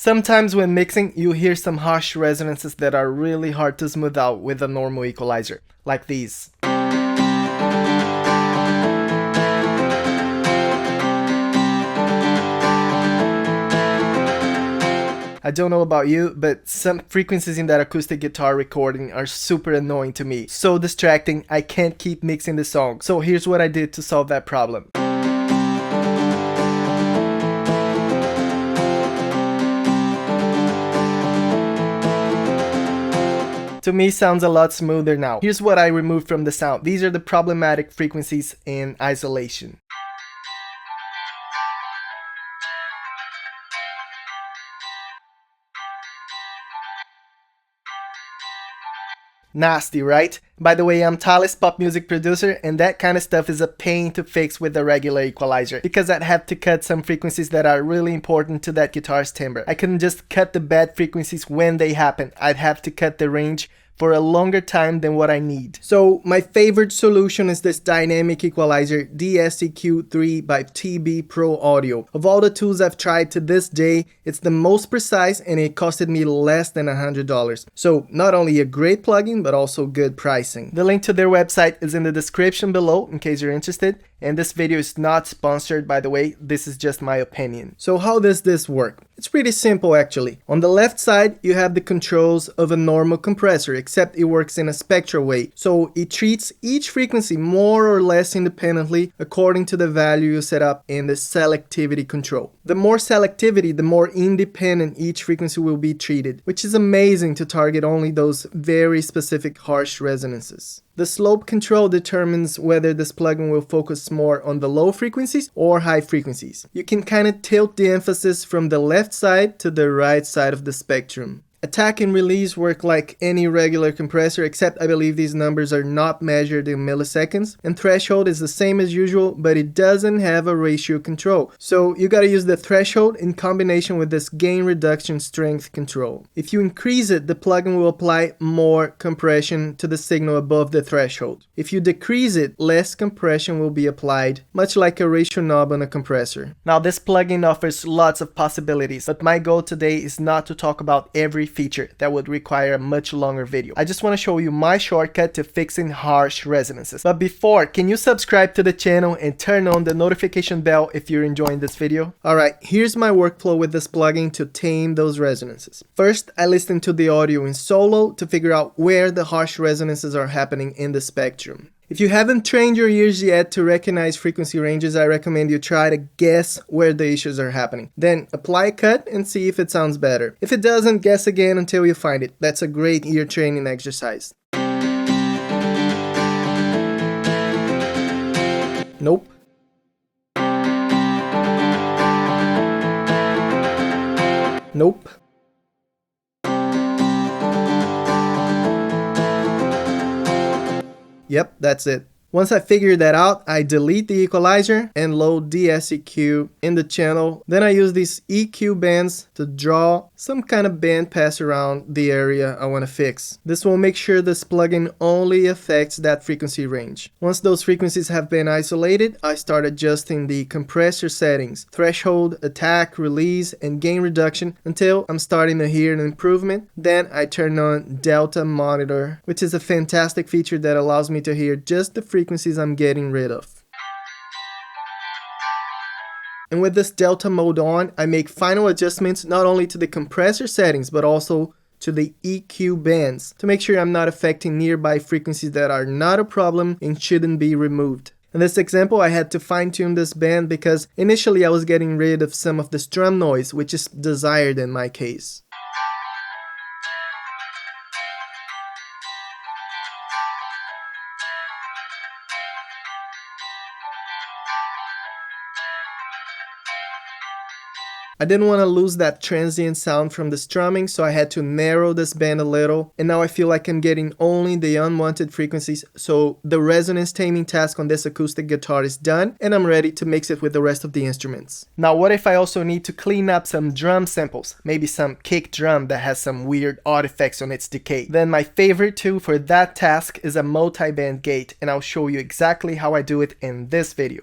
Sometimes when mixing, you hear some harsh resonances that are really hard to smooth out with a normal equalizer, like these. I don't know about you, but some frequencies in that acoustic guitar recording are super annoying to me. So distracting, I can't keep mixing the song. So here's what I did to solve that problem. To me, sounds a lot smoother now. Here's what I removed from the sound. These are the problematic frequencies in isolation. Nasty, right? By the way, I'm Thales, pop music producer, and that kind of stuff is a pain to fix with the regular equalizer because I'd have to cut some frequencies that are really important to that guitar's timbre. I couldn't just cut the bad frequencies when they happen. I'd have to cut the range for a longer time than what I need. So my favorite solution is this Dynamic Equalizer DSEQ3 by TB Pro Audio. Of all the tools I've tried to this day, it's the most precise and it costed me less than $100. So not only a great plugin, but also good pricing. The link to their website is in the description below in case you're interested. And this video is not sponsored, by the way, this is just my opinion. So how does this work? It's pretty simple actually. On the left side, you have the controls of a normal compressor, except it works in a spectral way. So it treats each frequency more or less independently according to the value you set up in the selectivity control. The more selectivity, the more independent each frequency will be treated, which is amazing to target only those very specific harsh resonances. The slope control determines whether this plugin will focus more on the low frequencies or high frequencies. You can kind of tilt the emphasis from the left side to the right side of the spectrum. Attack and release work like any regular compressor, except I believe these numbers are not measured in milliseconds. And threshold is the same as usual, but it doesn't have a ratio control. So you gotta use the threshold in combination with this gain reduction strength control. If you increase it, the plugin will apply more compression to the signal above the threshold. If you decrease it, less compression will be applied, much like a ratio knob on a compressor. Now this plugin offers lots of possibilities, but my goal today is not to talk about every feature. That would require a much longer video. I just want to show you my shortcut to fixing harsh resonances. But before, can you subscribe to the channel and turn on the notification bell if you're enjoying this video? Alright, here's my workflow with this plugin to tame those resonances. First, I listen to the audio in solo to figure out where the harsh resonances are happening in the spectrum. If you haven't trained your ears yet to recognize frequency ranges, I recommend you try to guess where the issues are happening. Then apply a cut and see if it sounds better. If it doesn't, guess again until you find it. That's a great ear training exercise. Nope. Nope. Yep, that's it. Once I figure that out, I delete the equalizer and load DSEQ in the channel. Then I use these EQ bands to draw some kind of band pass around the area I want to fix. This will make sure this plugin only affects that frequency range. Once those frequencies have been isolated, I start adjusting the compressor settings, threshold, attack, release, and gain reduction until I'm starting to hear an improvement. Then I turn on Delta Monitor, which is a fantastic feature that allows me to hear just the frequencies I'm getting rid of. And with this Delta mode on, I make final adjustments not only to the compressor settings but also to the EQ bands to make sure I'm not affecting nearby frequencies that are not a problem and shouldn't be removed. In this example, I had to fine-tune this band because initially I was getting rid of some of this drum noise, which is desired in my case. I didn't want to lose that transient sound from the strumming, so I had to narrow this band a little, and now I feel like I'm getting only the unwanted frequencies, so the resonance taming task on this acoustic guitar is done, and I'm ready to mix it with the rest of the instruments. Now what if I also need to clean up some drum samples, maybe some kick drum that has some weird artifacts on its decay? Then my favorite tool for that task is a multi-band gate, and I'll show you exactly how I do it in this video.